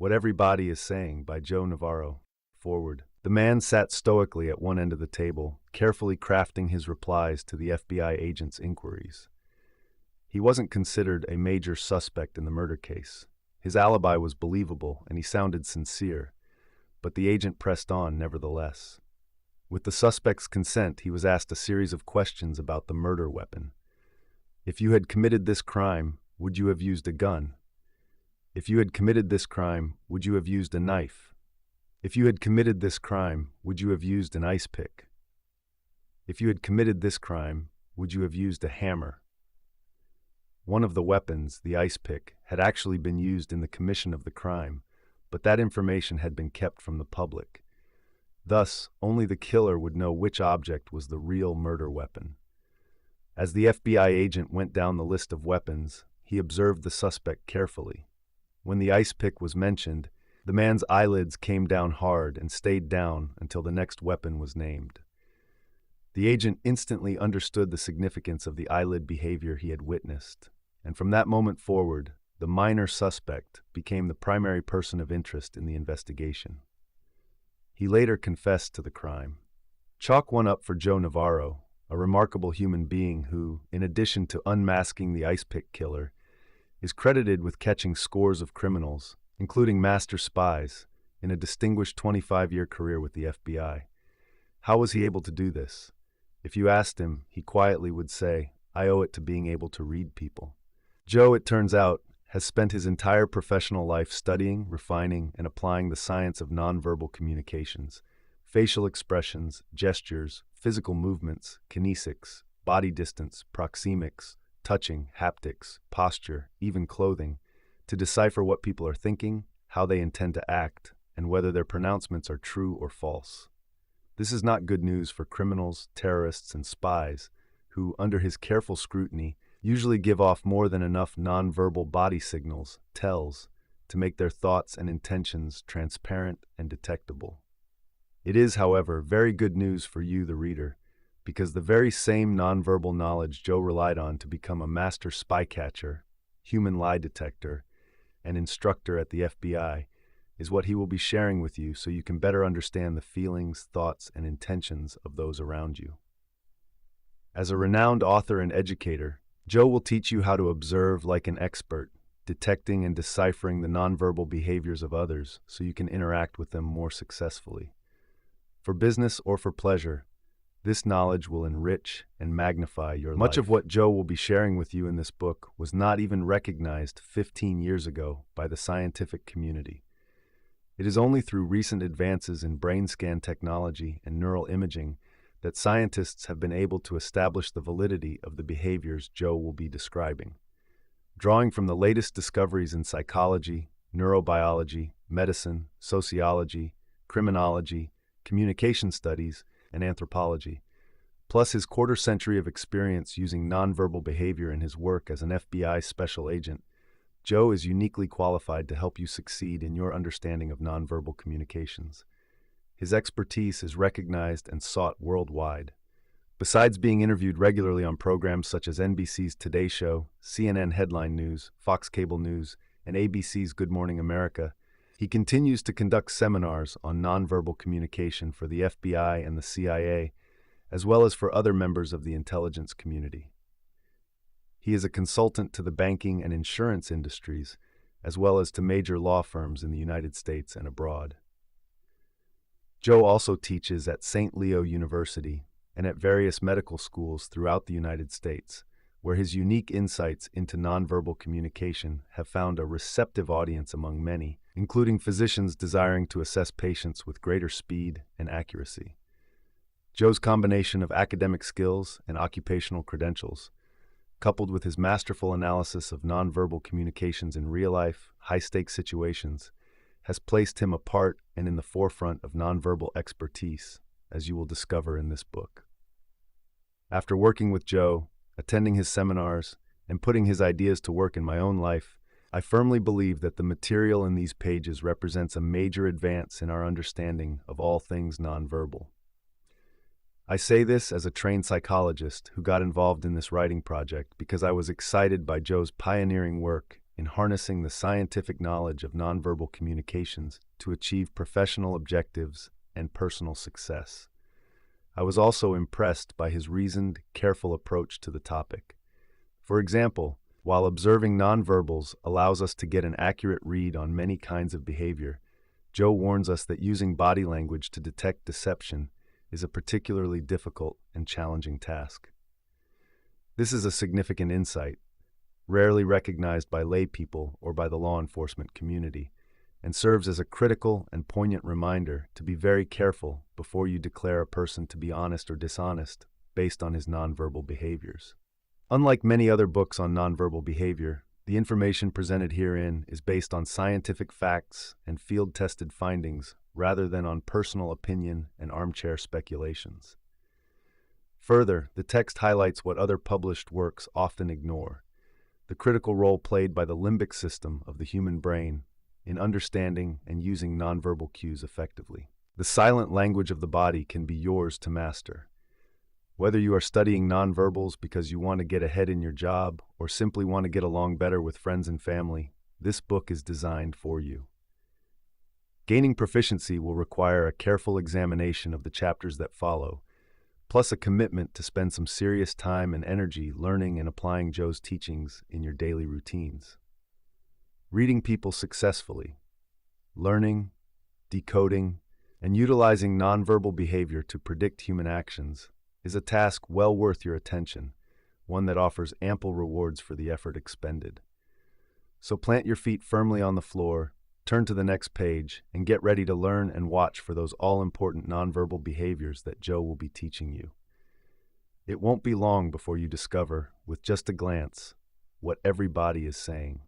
What Everybody is Saying by Joe Navarro. Forward. The man sat stoically at one end of the table, carefully crafting his replies to the FBI agent's inquiries. He wasn't considered a major suspect in the murder case. His alibi was believable, and he sounded sincere, but the agent pressed on nevertheless. With the suspect's consent, he was asked a series of questions about the murder weapon. If you had committed this crime, would you have used a gun? If you had committed this crime, would you have used a knife? If you had committed this crime, would you have used an ice pick? If you had committed this crime, would you have used a hammer? One of the weapons, the ice pick, had actually been used in the commission of the crime, but that information had been kept from the public. Thus, only the killer would know which object was the real murder weapon. As the FBI agent went down the list of weapons, he observed the suspect carefully. When the ice pick was mentioned, the man's eyelids came down hard and stayed down until the next weapon was named. The agent instantly understood the significance of the eyelid behavior he had witnessed, and from that moment forward, the minor suspect became the primary person of interest in the investigation. He later confessed to the crime. Chalk one up for Joe Navarro, a remarkable human being who, in addition to unmasking the ice pick killer, is credited with catching scores of criminals, including master spies, in a distinguished 25-year career with the FBI. How was he able to do this? If you asked him, he quietly would say, "I owe it to being able to read people." Joe, it turns out, has spent his entire professional life studying, refining, and applying the science of nonverbal communications, facial expressions, gestures, physical movements, kinesics, body distance, proxemics, touching, haptics, posture, even clothing, to decipher what people are thinking, how they intend to act, and whether their pronouncements are true or false. This is not good news for criminals, terrorists, and spies, who, under his careful scrutiny, usually give off more than enough nonverbal body signals, tells, to make their thoughts and intentions transparent and detectable. It is, however, very good news for you, the reader, because the very same nonverbal knowledge Joe relied on to become a master spy catcher, human lie detector, and instructor at the FBI is what he will be sharing with you so you can better understand the feelings, thoughts, and intentions of those around you. As a renowned author and educator, Joe will teach you how to observe like an expert, detecting and deciphering the nonverbal behaviors of others so you can interact with them more successfully. For business or for pleasure, this knowledge will enrich and magnify your life. Much of what Joe will be sharing with you in this book was not even recognized 15 years ago by the scientific community. It is only through recent advances in brain scan technology and neural imaging that scientists have been able to establish the validity of the behaviors Joe will be describing. Drawing from the latest discoveries in psychology, neurobiology, medicine, sociology, criminology, communication studies, and anthropology, plus his quarter-century of experience using nonverbal behavior in his work as an FBI special agent, Joe is uniquely qualified to help you succeed in your understanding of nonverbal communications. His expertise is recognized and sought worldwide. Besides being interviewed regularly on programs such as NBC's Today Show, CNN Headline News, Fox Cable News, and ABC's Good Morning America, he continues to conduct seminars on nonverbal communication for the FBI and the CIA, as well as for other members of the intelligence community. He is a consultant to the banking and insurance industries, as well as to major law firms in the United States and abroad. Joe also teaches at St. Leo University and at various medical schools throughout the United States, where his unique insights into nonverbal communication have found a receptive audience among many, including physicians desiring to assess patients with greater speed and accuracy. Joe's combination of academic skills and occupational credentials, coupled with his masterful analysis of nonverbal communications in real-life, high-stakes situations, has placed him apart and in the forefront of nonverbal expertise, as you will discover in this book. After working with Joe, attending his seminars, and putting his ideas to work in my own life, I firmly believe that the material in these pages represents a major advance in our understanding of all things nonverbal. I say this as a trained psychologist who got involved in this writing project because I was excited by Joe's pioneering work in harnessing the scientific knowledge of nonverbal communications to achieve professional objectives and personal success. I was also impressed by his reasoned, careful approach to the topic. For example, while observing nonverbals allows us to get an accurate read on many kinds of behavior, Joe warns us that using body language to detect deception is a particularly difficult and challenging task. This is a significant insight, rarely recognized by lay people or by the law enforcement community, and serves as a critical and poignant reminder to be very careful before you declare a person to be honest or dishonest based on his nonverbal behaviors. Unlike many other books on nonverbal behavior, the information presented herein is based on scientific facts and field-tested findings rather than on personal opinion and armchair speculations. Further, the text highlights what other published works often ignore: the critical role played by the limbic system of the human brain in understanding and using nonverbal cues effectively. The silent language of the body can be yours to master. Whether you are studying nonverbals because you want to get ahead in your job or simply want to get along better with friends and family, this book is designed for you. Gaining proficiency will require a careful examination of the chapters that follow, plus a commitment to spend some serious time and energy learning and applying Joe's teachings in your daily routines. Reading people successfully, learning, decoding, and utilizing nonverbal behavior to predict human actions is a task well worth your attention, one that offers ample rewards for the effort expended. So plant your feet firmly on the floor, turn to the next page, and get ready to learn and watch for those all-important nonverbal behaviors that Joe will be teaching you. It won't be long before you discover, with just a glance, what every body is saying.